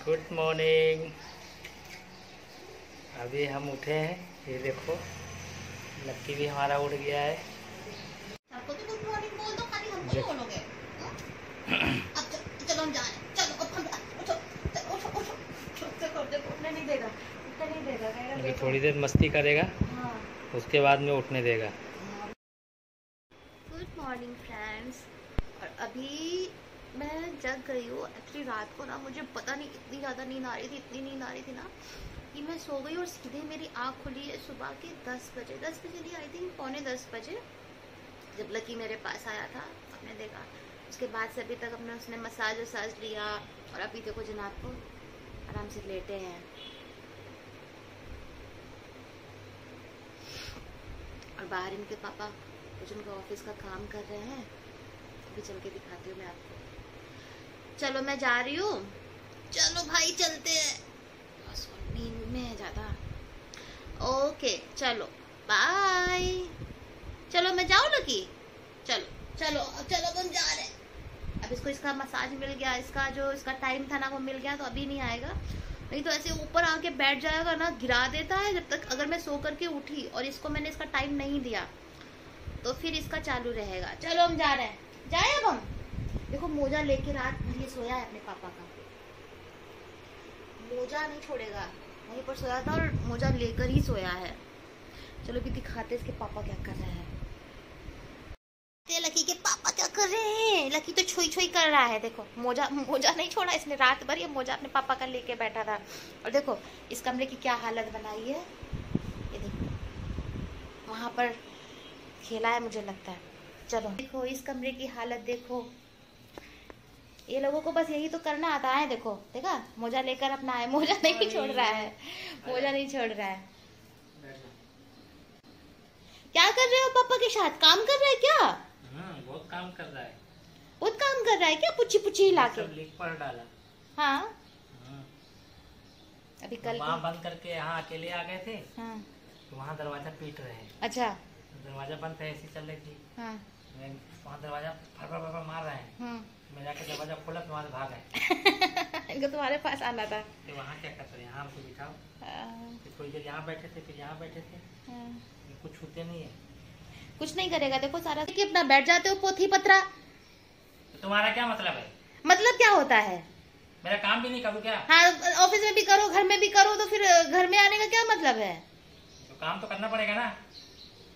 Good morning. अभी हम उठे हैं, ये देखो लक्की भी हमारा उठ गया है। सबको तो गुड मॉर्निंग बोल दो, खाली हमको ही बोलोगे। अब चलो हम जा रहे हैं, चलो अब हम उठो, उठो उठो उठो, देखो उठने नहीं देगा, उठने नहीं देगा, कहेगा अभी देखो। थोड़ी देर मस्ती करेगा, हाँ। उसके बाद में उठने देगा। Good morning friends. और अभी मैं जग गई हूँ। एक्चुअली रात को ना मुझे पता नहीं इतनी ज़्यादा नींद आ रही थी, इतनी नींद आ रही थी ना कि मैं सो गई और सीधे मेरी आँख खुली है सुबह के 10 बजे नहीं, आई थिंक 9:45 बजे, जब लकी मेरे पास आया था। हमने देखा, उसके बाद से अभी तक अपने उसने मसाज वसाज लिया और अभी देखो जनाब को आराम से लेटे हैं। और बाहर इनके पापा कुछ उनका ऑफिस का काम कर रहे हैं, अभी चल के दिखाती हूँ मैं आपको। चलो मैं जा रही हूँ, चलो भाई चलते हैं, बस नींद में है ज़्यादा। ओके चलो बाय। चलो मैं जाऊँ लकी, चलो चलो चलो हम जा रहे हैं। अब इसको इसका मसाज मिल गया, इसका टाइम था ना वो मिल गया, तो अभी नहीं आएगा, नहीं तो ऐसे ऊपर आके बैठ जाएगा ना, गिरा देता है। जब तक अगर मैं सो करके उठी और इसको मैंने इसका टाइम नहीं दिया तो फिर इसका चालू रहेगा। चलो हम जा रहे हैं, जाए अब हम। देखो मोजा लेके रात भर ये सोया है अपने पापा का, मोजा नहीं छोड़ेगा, वहीं पर सोया था और मोजा लेकर ही सोया है। चलो भी दिखाते इसके पापा क्या कर रहे हैं। लकी के पापा क्या कर रहे हैं, लकी तो छुई छुई कर रहा है। देखो मोजा नहीं छोड़ा इसने, रात भर ये मोजा अपने पापा का लेके बैठा था। और देखो इस कमरे की क्या हालत बनाई है, ये देखो वहां पर खेला है मुझे लगता है। चलो देखो इस कमरे की हालत देखो, ये लोगों को बस यही तो करना आता है। देखो देखा, मोजा लेकर अपना है, मोजा नहीं छोड़ रहा है, मोजा नहीं छोड़ रहा है। क्या कर रहे हो पापा के साथ, काम कर रहा है क्या? बहुत काम कर रहा है, बहुत काम कर रहा है क्या, पुच्छी पुच्छी हिला के लिख पढ़ डाला। हाँ अभी कल वहाँ बंद करके यहाँ अकेले आ गए थे। हाँ। तो वहाँ दरवाजा पीट रहे हैं। अच्छा। दरवाजा बंद था, ऐसी चल रही थी। हाँ। वहाँ दरवाजा फर मार रहे हैं। मैं जाके दरवाजा खोला तो वहाँ से भाग गए। इनको तुम्हारे पास आना था। तो वहाँ क्या करते हैं, यहाँ हमको बिठाओ, थोड़ी देर यहाँ बैठे थे, फिर यहाँ बैठे थे। कुछ छूते नहीं है, कुछ नहीं करेगा। देखो सारा कि अपना बैठ जाते हो पोथी पत्रा। तो तुम्हारा क्या मतलब है? मतलब क्या होता है? मेरा काम भी नहीं करूँ क्या? हाँ ऑफिस में भी करो, घर में भी करो, तो फिर घर में आने का क्या मतलब है? तो काम तो करना पड़ेगा ना।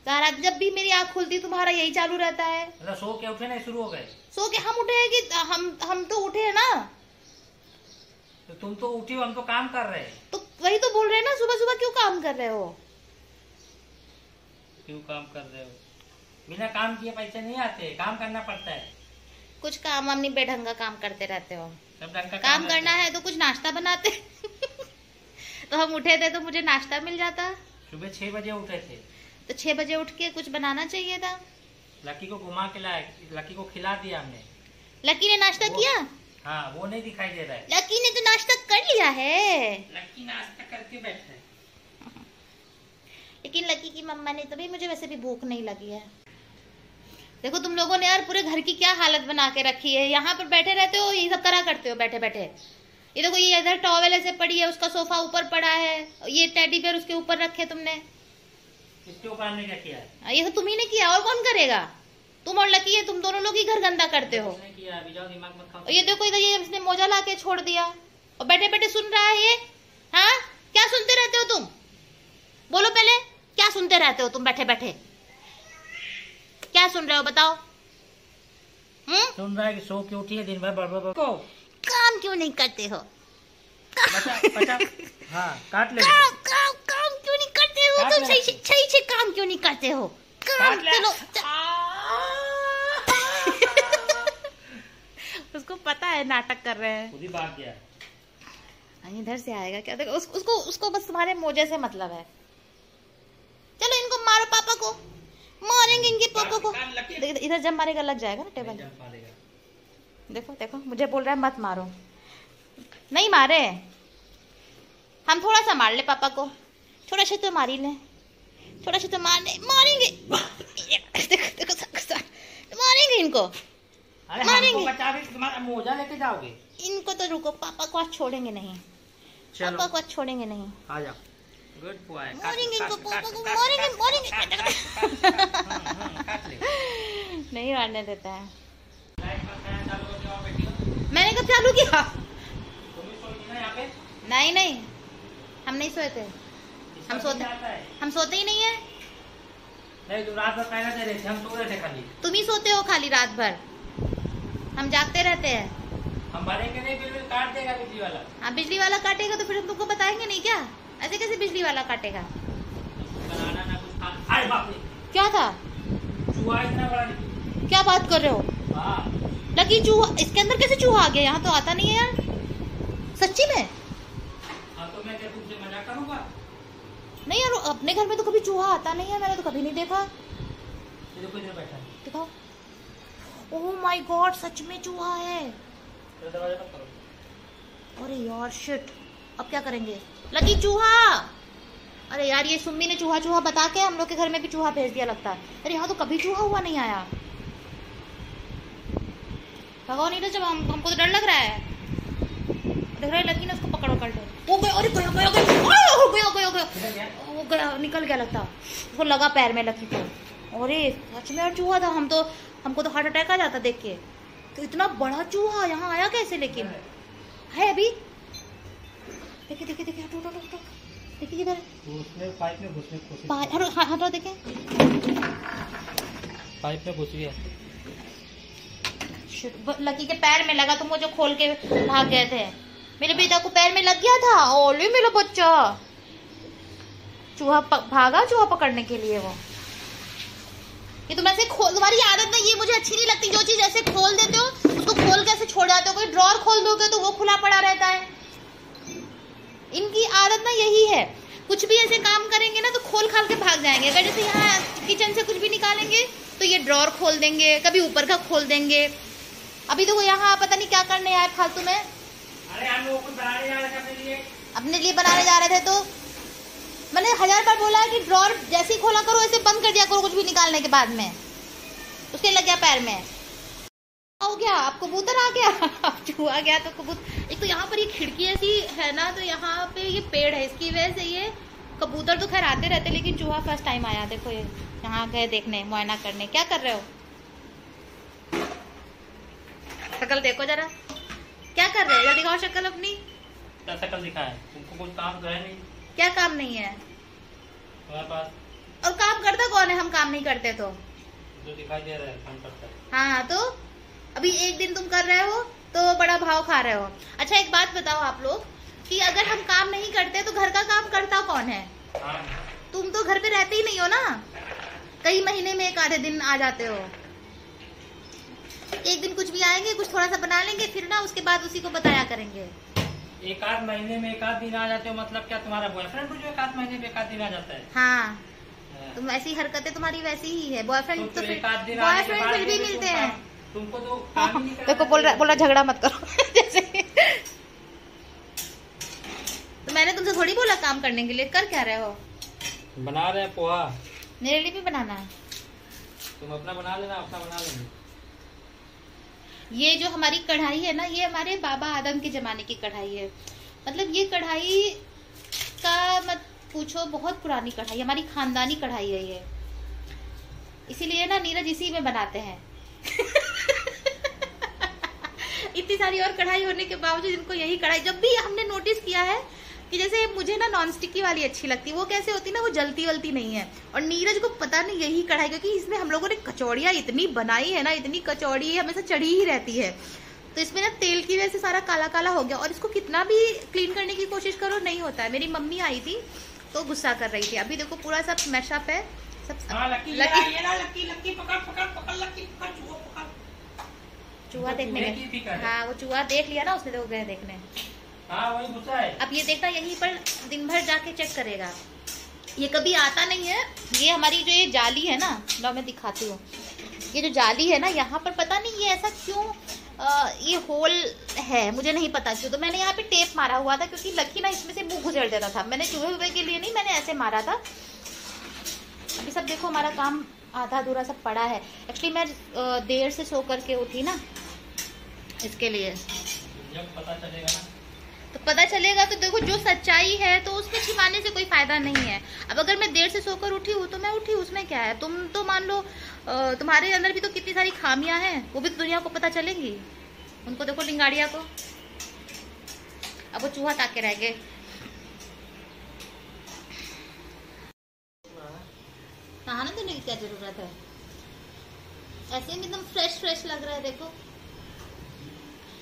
सारा जब भी मेरी आँख खुलती तुम्हारा यही चालू रहता है। मतलब सो के उठे नहीं, शुरू हो गए? सो के हम उठे हैं कि हम तो उठे हैं ना। तो तुम तो उठी हो, हम तो काम कर रहे हैं। तो वही तो बोल रहे हैं ना, सुबह सुबह क्यों काम कर रहे हो? क्यों काम कर रहे हो? बिना काम किए पैसे नहीं आते, काम करना पड़ता है। कुछ काम हम नहीं, बेढंगा काम करते रहते हो। सब ढंग का काम करना है तो कुछ नाश्ता बनाते। तो हम उठे थे तो मुझे नाश्ता मिल जाता। सुबह 6 बजे उठे थे, तो 6 बजे उठ के कुछ बनाना चाहिए था। लकी को घुमा के लाए, लकी को खिला दिया हमने। लकी ने नाश्ता किया? हाँ वो नहीं दिखाई दे रहा है। लकी ने तो नाश्ता कर लिया है। लकी नाश्ता करके बैठा है। लेकिन लकी की मम्मा ने तो भी, मुझे वैसे भी भूख नहीं लगी है। देखो तुम लोगों ने यार पूरे घर की क्या हालत बना के रखी है, यहाँ पर बैठे रहते हो, यही सब करा करते हो बैठे बैठे। ये देखो ये इधर टॉवेल ऐसे पड़ी है, उसका सोफा ऊपर पड़ा है, ये टेडी बेयर उसके ऊपर रखे तुमने। इसके ऊपर हमने क्या किया है? ये तो तुम ही ने किया, और कौन करेगा? तुम और लकी है, तुम दोनों लोग ही घर गंदा करते हो। किया, अभी जाओ, दिमाग मत खाओ। ये देखो इधर ये इसने मोजा ला के छोड़ दिया और बैठे बैठे सुन रहा है ये। हाँ क्या सुनते रहते हो तुम, बोलो पहले, क्या सुनते रहते हो तुम बैठे बैठे, क्या सुन रहे हो बताओ? सुन रहा है कि सो के उठी है दिन भर बड़बड़ को। काम क्यों नहीं करते हो? बचा। हाँ काट ले। काम क्यों नहीं करते हो तुम? सही से काम क्यों नहीं करते हो? काम चलो। उसको पता है नाटक कर रहे हैं, खुद ही भाग गया। इधर से आएगा क्या? देखो उसको बस तुम्हारे मोजे से मतलब है। चलो इनको मारो, पापा को मारेंगे, इनके पापा को। इधर जब मारेगा लग जाएगा ना टेबल। देखो देखो मुझे बोल रहा है मत मारो, नहीं मारे हम, थोड़ा सा मार ले पापा को, थोड़ा सा तो मार ही ले, थोड़ा सा तो मारेंगे। देखो मारेंगे इनको। अरे मारेंगे। हमको बचा भी तुम्हारा मोजा लेके जाओगे। इनको तो रुको, पापा को आज छोड़ेंगे नहीं, चलो पापा को आज छोड़ेंगे नहीं। आ जाओ। Good boy. मारेंगे इनको, पापा को मारेंगे, मारेंगे। नहीं मारने देता है। मैंने कब चालू किया? नहीं नहीं, हम नहीं सोए थे। हम सोते ही नहीं है। नहीं, तुम रात भर कहना दे रहे थे, हम सो रहे थे खाली। तुम ही सोते हो खाली रात भर, हम जागते रहते हैं। हम भरेंगे नहीं, बिल काट देगा बिजली वाला। हाँ, बिजली वाला काटेगा तो फिर हम तुमको बताएंगे नहीं क्या? ऐसे कैसे बिजली वाला काटेगा? बनाना ना कुछ खा। अरे बाप रे, क्या था? चूहा इतना बड़ा निकला। क्या बात कर रहे हो? हाँ। लकी चूहा, इसके अंदर कैसे चूहा आ गया? यहाँ तो आता नहीं है यार, सच्ची में। हाँ तो मैं क्या तुमसे मजाक करूंगा? नहीं यार, अपने घर में तो कभी चूहा आता नहीं है, मैंने तो कभी नहीं देखा। ये देखो इधर बैठा है। दिखाओ। ओह माय गॉड, सच में चूहा है। तो दरवाजा बंद करो। अरे यार शिट, अब क्या करेंगे? लकी चूहा। अरे यार, ये सुम्मी ने चूहा चूहा बता के हम लोग के घर में भी चूहा भेज दिया लगता है। अरे यहाँ तो कभी चूहा हुआ नहीं आया। भगवान नहीं, जब हमको तो डर लग रहा है। देख रहा है लकी ने उसको पकड़ कर लिया। वो गया, अरे गया गया गया, हो गया गया गया, वो गया, निकल गया लगता। उसको लगा पैर में लकी को। अरे सच में यार चूहा था। हमको तो हार्ट अटैक आ जाता देख के। तो इतना बड़ा चूहा यहाँ आया कैसे? लेकिन है अभी। देखिए देखिए देखिए, हटो हटो हटो, देखिए किधर उसने पाइप में घुसने की कोशिश की। हटो देखें, पाइप में घुस गया। लकी के पैर में लगा, तुम वो जो खोल के भाग गए थे। मेरे बेटा को पैर में लग गया था। ओले मेरा बच्चा। चूहा भागा चूहा पकड़ने के लिए। वो ये तुम ऐसे तुम्हारी आदत नहीं, ये मुझे अच्छी नहीं लगती। जो चीज ऐसे खोल देते हो उसको खोल के ऐसे छोड़ जाते हो। कोई ड्रॉर खोल दोगे तो वो खुला पड़ा रहता है। इनकी आदत ना यही है, कुछ भी ऐसे काम करेंगे ना तो खोल खाल के भाग जाएंगे। अगर जैसे यहाँ किचन से कुछ भी निकालेंगे तो ये ड्रॉर खोल देंगे, कभी ऊपर का खोल देंगे। अभी तो वो यहाँ पता नहीं क्या करने आए फालतू में। अरे हम लोग कुछ बनाने जा रहे थे अपने लिए बनाने जा रहे थे। तो मैंने 1000 बार बोला है कि ड्रॉर जैसे ही खोला करो ऐसे बंद कर दिया करो, कुछ भी निकालने के बाद में। उसके लग गया पैर में। हो गया, अब कबूतर आ गया। चूहा गया तो कबूतर। एक तो यहाँ पर ये खिड़की ऐसी है ना, तो यहाँ पे ये पेड़ है, इसकी वजह से ये कबूतर तो खैर आते रहते, लेकिन चूहा फर्स्ट टाइम आया। देखो ये यहाँ गए देखने, मुआयना करने। क्या कर रहे हो? शक्ल देखो जरा, क्या कर रहे हो? दिखाओ शक्ल अपनी। क्या शक्ल दिखाए? तुमको कुछ काम तो है नहीं। क्या काम नहीं है तुम्हारे पास? और काम करता कौन है? हम काम नहीं करते तो जो दिखाई दे रहा है काम करता है। हाँ, तो अभी एक दिन तुम कर रहे हो तो बड़ा भाव खा रहे हो। अच्छा एक बात बताओ आप लोग कि अगर हम काम नहीं करते तो घर का काम करता कौन है? हाँ। तुम तो घर पे रहते ही नहीं हो ना, कई महीने में एक आधे दिन आ जाते हो। एक दिन कुछ भी आएंगे, कुछ थोड़ा सा बना लेंगे, फिर ना उसके बाद उसी को बताया करेंगे। एक आध महीने में एक आध दिन आ जाते हो मतलब क्या? तुम्हारा बॉयफ्रेंड जो एक आध महीने में एक आध दिन आ जाता है? हाँ, तुम ऐसी हरकतें तुम्हारी वैसी ही है। बॉयफ्रेंड तो फिर भी मिलते हैं तुमको तो काम ही नहीं करना। देखो बोल रहा झगड़ा मत करो। जैसे तो मैंने तुमसे थोड़ी बोला काम करने के लिए। कर क्या रहे हो? बना रहे हैं पोहा। मेरे लिए भी बनाना है। तुम अपना बना लेना, अपना बना लेंगे। ये जो हमारी कढ़ाई है ना, ये हमारे बाबा आदम के जमाने की कढ़ाई है। मतलब ये कढ़ाई का मत पूछो, बहुत पुरानी कढ़ाई, हमारी खानदानी कढ़ाई है ये। इसीलिए ना नीरज इसी में बनाते हैं। इतनी सारी और कढ़ाई होने के बावजूद इनको यही कढ़ाई। जब भी हमने नोटिस किया है कि जैसे मुझे ना नॉन स्टिक वाली अच्छी लगती है, वो कैसे होती ना, वो जलती वलती नहीं है। और नीरज को पता नहीं यही कढ़ाई, क्योंकि इसमें हम लोगों ने कचौड़ियाँ इतनी बनाई है ना, इतनी कचौड़ी हमेशा चढ़ी ही रहती है, तो इसमें ना तेल की वजह से सारा काला काला हो गया। और इसको कितना भी क्लीन करने की कोशिश करो नहीं होता है। मेरी मम्मी आई थी तो गुस्सा कर रही थी। अभी देखो पूरा सब मैशअप है सब। चूहा देखने गए। हाँ, वो चूहा देख लिया ना उसने, तो गए देखने। हाँ, वही गुस्सा है। अब ये देखता यहीं पर दिन भर जाके चेक करेगा। ये कभी आता नहीं है। ये हमारी जो ये जाली है ना, लो मैं दिखाती हूँ। ये जो जाली है ना, यहाँ पर पता नहीं ये ऐसा क्यों ये होल है, मुझे नहीं पता क्यों। तो मैंने यहाँ पे टेप मारा हुआ था, क्योंकि लकी ना इसमें से मुंह गुजर देता था। मैंने चूहे हुए के लिए नहीं, मैंने ऐसे मारा था। अभी सब देखो हमारा काम आधा अधूरा सब पड़ा है। एक्चुअली मैं देर से सो करके उठी ना, इसके लिए। जब पता चलेगा ना तो पता चलेगा तो देखो, जो सच्चाई है तो उसमें छिपाने से कोई फायदा नहीं है। अब अगर मैं देर से सोकर उठी हूँ तो मैं उठी, उसमें क्या है। तुम तो मान लो तुम्हारे अंदर भी तो कितनी सारी खामियां हैं, वो भी दुनिया को पता चलेंगी। उनको देखो लिंगाड़िया को, अब वो चूहा ताके रह गए। नहाना धोने की क्या जरूरत है, ऐसे ही एकदम फ्रेश फ्रेश लग रहा है। देखो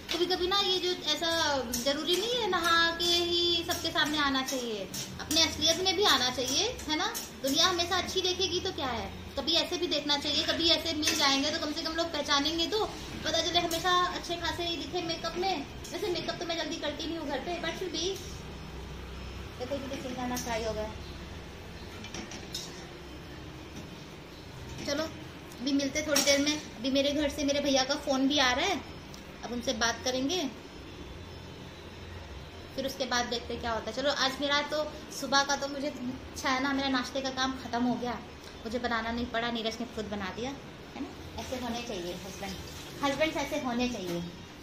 कभी कभी ना ये जो ऐसा जरूरी नहीं है नहा के ही सबके सामने आना चाहिए, अपने असलियत में भी आना चाहिए, है ना। दुनिया हमेशा अच्छी देखेगी तो क्या है, कभी ऐसे भी देखना चाहिए। कभी ऐसे मिल जाएंगे तो कम से कम लोग पहचानेंगे, तो पता चले हमेशा अच्छे खासे ही दिखे मेकअप में। वैसे मेकअप तो मैं जल्दी करती नहीं हूँ घर पे, बट फिर भी देखो कि सिंगाना ट्राई हो गया। चलो अभी मिलते थोड़ी देर में। अभी मेरे घर से मेरे भैया का फोन भी आ रहा है, अब उनसे बात करेंगे, फिर उसके बाद देखते क्या होता है। चलो आज मेरा तो सुबह का तो मुझे अच्छा है ना, मेरा नाश्ते का काम खत्म हो गया, मुझे बनाना नहीं पड़ा, नीरज ने खुद बना दिया, है ना। ऐसे होने चाहिए हस्बैंड ऐसे होने चाहिए,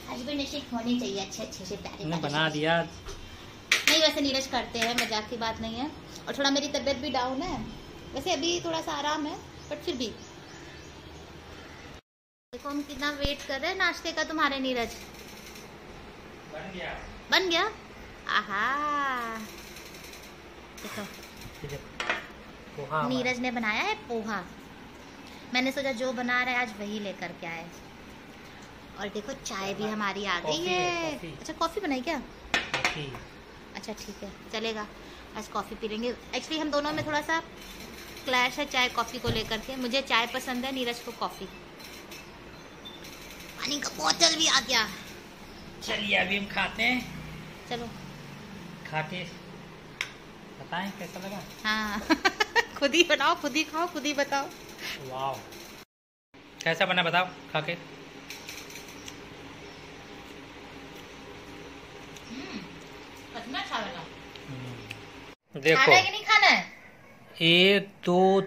हस्बैंड ऐसे होने चाहिए, अच्छे से प्यारे बना दिया। नहीं वैसे नीरज करते हैं, मजाक की बात नहीं है। और थोड़ा मेरी तबीयत भी डाउन है, वैसे अभी थोड़ा सा आराम है, बट फिर भी देखो हम कितना वेट कर रहे हैं नाश्ते का तुम्हारे। नीरज बन गया। आहा देखो नीरज ने बनाया है पोहा। मैंने सोचा जो बना रहा है आज वही लेकर के आए। और देखो चाय भी हमारी आ गई है। अच्छा कॉफी बनाई क्या? अच्छा ठीक है चलेगा, आज कॉफी पी लेंगे। एक्चुअली हम दोनों में थोड़ा सा क्लैश है चाय कॉफी को लेकर के। मुझे चाय पसंद है, नीरज को कॉफी। पानी का बोतल भी आ गया। चलिए अभी हम खाते हैं। चलो खा के बताएं कैसा लगा। हाँ खुद ही बनाओ, खुद ही खाओ, खुद ही बताओ। वाह कैसा बना बताओ खा के। अच्छा बना। देखो खाना है कि नहीं खाना है? 1 2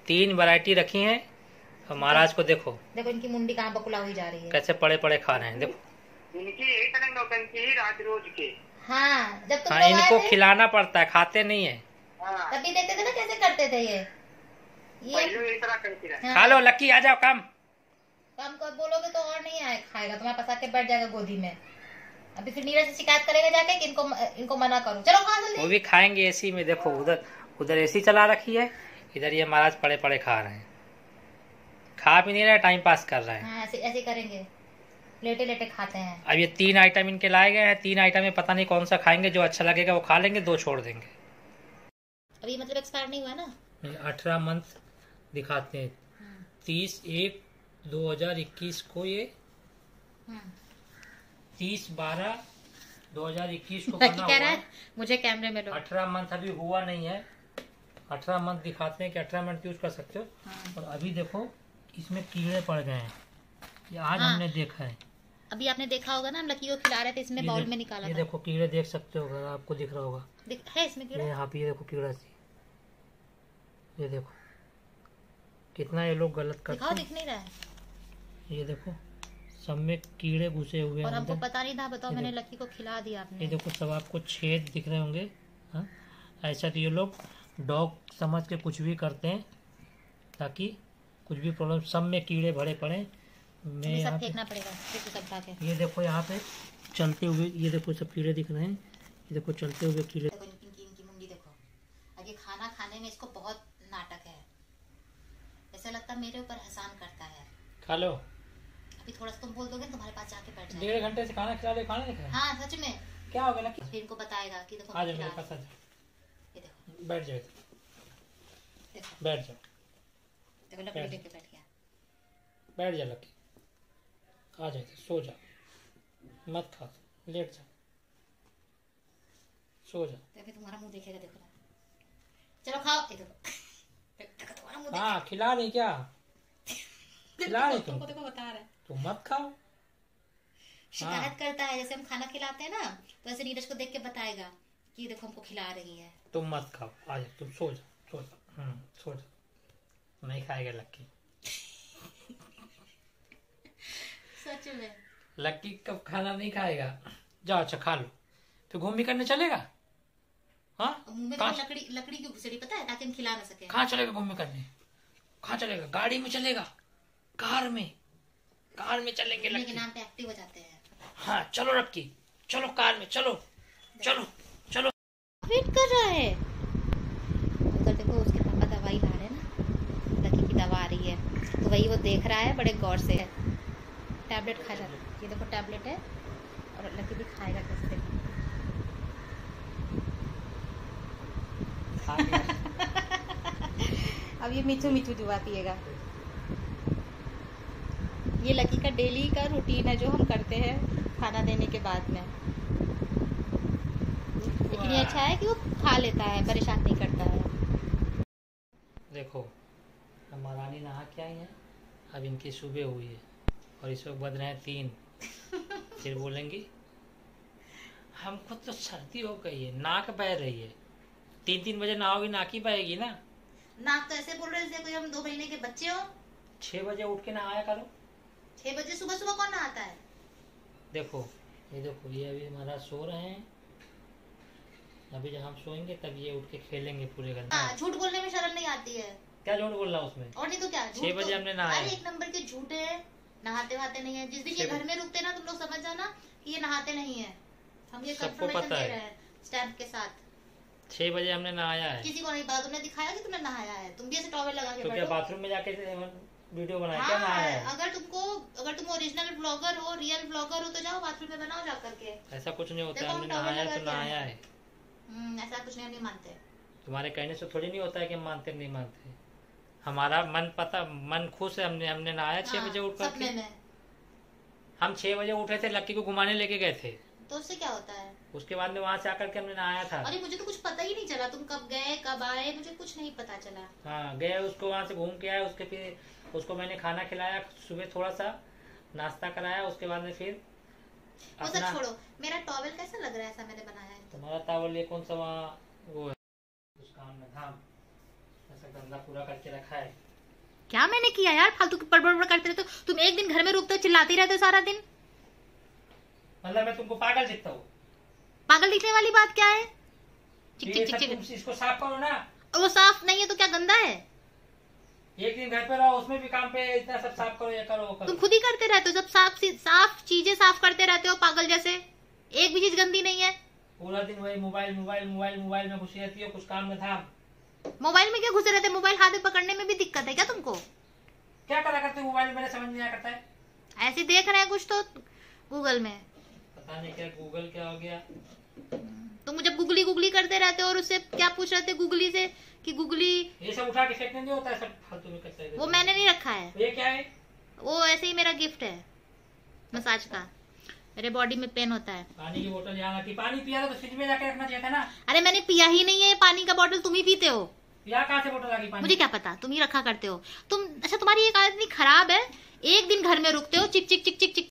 3 वैरायटी रखी हैं। और महाराज को देखो इनकी मुंडी कहाँ बकुला हुई जा रही है, कैसे पड़े पड़े खा रहे हैं। देखो इनकी रात रोज के। हाँ जब तुम हाँ इनको खिलाना पड़ता है, खाते नहीं है। तभी देखते थे ना कैसे करते थे ये इस तरह करते रहे। हाँ। खा लो लक्की, आ जाओ कम को बोलोगे तो और नहीं आए खाएगा, तुम्हारे पास आके बैठ जाएगा गोदी में। अभी फिर नीरज से शिकायत करेगा जाके कि इनको मना करो। चलो खा जल्दी। वो भी खाएंगे एसी में। देखो उधर एसी चला रखी है, इधर ये महाराज पड़े पड़े खा रहे हैं। खा भी नहीं रहे, टाइम पास कर रहे हैं। हाँ, ऐसे करेंगे, लेटे लेटे खाते हैं। अब ये 3 आइटम इनके लाए गए हैं। 3 आइटम में पता नहीं कौन सा खाएंगे, जो अच्छा लगेगा वो खा लेंगे, 2 छोड़ देंगे। अभी मतलब एक्सपायर नहीं हुआ ना? 18 मंथ दिखाते हैं। 30/1/2021 को ये 30/12/2021 को बना हुआ है। मुझे कैमरे में लो। 18 मंथ अभी हुआ नहीं है। 18 मंथ दिखाते हैं कि 18 मंथ यूज कर सकते हो। और अभी देखो इसमें कीड़े पड़ गए हैं, ये आज हमने देखा है। अभी आपने देखा होगा ना, हम लकी को खिला रहे थे, इसमें बाउल में निकाला ये था। देखो कीड़े देख सकते हो, अगर आपको दिख रहा होगा है इसमें कीड़ा। यहाँ पे ये देखो कीड़ा सी, ये देखो कितना ये लोग गलत करते हैं। दिख नहीं रहा है। ये देखो सब में कीड़े घुसे हुए हैं और हमको अंदर। पता नहीं था, बताओ मैंने लकी को खिला दिया आपने। ये देखो सब आपको छेद दिख रहे होंगे। हाँ ऐसा तो ये लोग डॉग समझ के कुछ भी करते हैं ताकि कुछ भी प्रॉब्लम। सब में कीड़े भरे पड़े। मैं यहाँ फेंकना पड़ेगा सब खा के। ये देखो यहाँ पे चलते हुए, ये देखो सब कीड़े दिख रहे हैं। ये देखो चलते हुए कीड़े। इनकी मुंडी देखो। अब ये खाना खाने में इसको बहुत नाटक है, ऐसा लगता है मेरे ऊपर एहसान करता है। खा लो। अभी थोड़ा सा तुम बोल दोगे तुम्हारे पास जाके बैठ जाएगा। 1.5 घंटे से खाना खिला रहे, खाना नहीं खाया। हाँ सच में। क्या हो गया? फिर इनको बताएगा कि देखो आ जाओ मेरे पास, आ जाओ। ये देखो बैठ जाओ, देखो बैठ जाओ, देखो लकड़ी लेके बैठ गया। बैठ जा लकी, आ जाए, सो जा, मत खा, लेट जा, सो जा। तो फिर तुम्हारा मुंह देखेगा, देखो ना। चलो खाओ। ये देखो तुम्हारा मुंह। हाँ खिला नहीं क्या? खिला नहीं तुमको, देखो बता रहा है। तुम मत खाओ। शिकायत करता है, जैसे हम खाना खिलाते हैं ना, तो ऐसे नीरज को देख के बताएगा कि देखो हमको खिला रही है। तुम मत खाओ, आ जा, तुम सो जा, सो जा, सो जा। नहीं खाएगा लक्की। सच में लक्की कब खाना नहीं खाएगा। जाओ अच्छा खा लो, फिर घूम भी करने चलेगा। हाँ मुंह में कहाँ तो लकड़ी की घुसड़ी पता है, ताकि हम खिला ना सके। कहाँ चलेगा घूमने करने? कहाँ चलेगा? गाड़ी में चलेगा? कार में चलेंगे घूमने के लक्की। नाम पे एक्टिव हो जाते हैं। हाँ चलो लक्की, चलो कार में, चलो चलो चलो। वेट कर रहा है उधर, देखो उसके पापा दवाई ला रहे हैं ना, लकी की दवा आ रही है, तो वही वो देख रहा है बड़े गौर से। टैबलेट खा रहा है, ये देखो टैबलेट है, और लकी भी खाएगा कैसे। अब ये मीठू मीठू दुआ पिएगा। ये लकी का डेली का रूटीन है जो हम करते हैं खाना देने के बाद में। लेकिन ये अच्छा है कि वो खा लेता है, परेशान नहीं करता है। देखो हम महारानी नहा के आई हैं, अब इनकी सुबह हुई है और इस वक्त बज रहे हैं 3। फिर बोलेंगी हमको तो सर्दी हो गई है, नाक बह रही है। 3 बजे नहाओगी, नाक ही बहेगी ना। नाक तो ऐसे बोल रहे जैसे कोई हम 2 महीने के बच्चे हो। 6 बजे उठ के नहाया करो। 6 बजे सुबह सुबह कौन नहाता है? देखो ये अभी हमारा सो रहे हैं, अभी जब हम सोएंगे तब ये उठ के खेलेंगे पूरे घर में। हाँ, झूठ बोलने में शर्म नहीं आती है? क्या झूठ बोल रहा उसमें? और नहीं तो क्या, 6 बजे हमने नहाया। अरे 1 नंबर के झूठ है, नहाते वहाते नहीं है। जिस दिन ये घर में रुकते ना, तुम लोग समझ जाना कि ये नहाते नहीं है। हम ये सबको कंफर्मेशन पता दे है। रहे हैं स्टैम्प के साथ। 6 बजे हमने नहाया है। किसी को नहीं पता, तुमने दिखाया कि तुमने नहाया है? तुम भी ऐसे टॉवेल लगा के तो क्या बैठो। बाथरूम में जाके वीडियो बनाया क्या नहाया है? अगर तुम ओरिजिनल ब्लॉगर हो, रियल ब्लॉगर हो, तो जाओ बाथरूम में बनाओ जा करके। ऐसा कुछ नहीं होता है, देखो, हमने हम टॉवेल नहाया है लगा तो के आए नहाया हैं। है। ऐसा कुछ नहीं, हम नहीं मानते। तुम्हारे कहने से थोड़ी नहीं होता है कि हम मानते नहीं मानते। हमारा मन खुश है, हमने नहाया 6 बजे उठ सपने करके। में। हम 6 बजे उठे थे, लक्की को घुमाने लेके गए थे। तो उससे क्या होता है? उसके बाद में वहां से आकर के हमने नहाया था। अरे मुझे तो कुछ पता ही नहीं चला, तुम कब गए कब आए, मुझे कुछ नहीं पता चला। हाँ गए, उसको वहां से घूम के आए, उसके फिर उसको मैंने खाना खिलाया, सुबह थोड़ा सा नाश्ता कराया, उसके बाद में फिर वो सब छोड़ो, मेरा टॉवेल कैसा लग रहा है ऐसा मैंने बनाया है? तुम्हारा टॉवेल ये कौन सा वहाँ वो है उस काम में धाम ऐसा गंदा पूरा करके रखा है। क्या मैंने किया यार? फालतू की बड़बड़ करते रहते हो तुम। एक दिन घर में रुकते हो, चिल्लाते रहते हो सारा दिन। मतलब मैं तुमको पागल दिखता हूँ? पागल दिखने वाली बात क्या है? चिक ये चिक सब चिक तुम इसको साफ करो ना। वो साफ नहीं है तो क्या गंदा है? एक दिन घर पे रहो, उसमें भी काम पे इतना सब साफ करो, ये करो वो तुम करो। खुद ही करते रहते हो, सब साफ चीजें साफ करते रहते हो पागल जैसे। एक भी चीज गंदी नहीं है। पूरा दिन वही मोबाइल मोबाइल मोबाइल मोबाइल में घुसी रहती हो, कुछ काम में था? मोबाइल में क्या घुसे रहते? मोबाइल हाथ में पकड़ने में भी दिक्कत है क्या तुमको? क्या करा करते हो मोबाइल में? मेरे समझ नहीं आया करता है। ऐसे देख रहे हैं कुछ तो गूगल में। पता नहीं क्या गूगल क्या हो गया। तुम जब गुगली करते रहते हो, और उससे क्या पूछ रहे थे गुगली से कि गुगली ये सब उठा के फेंकने नहीं होता है, सब फालतू में करते रहते हो। वो मैंने नहीं रखा है, ये क्या है? वो ऐसे ही मेरा गिफ्ट है मसाज का। मेरे बॉडी में पेन होता है। पानी की बोतल यहाँ रखी, पानी पिया था तो फ्रिज में जाके रखना चाहिए था ना। अरे मैंने पिया ही नहीं है पानी का बॉटल, तुम ही पीते हो। यहाँ कहाँ से बोतल आ गई पानी? मुझे क्या पता, तुम ही रखा करते हो तुम। अच्छा तुम्हारी एक आदत इतनी खराब है, एक दिन घर में रुकते हो चिक चिक चिक चिक चिक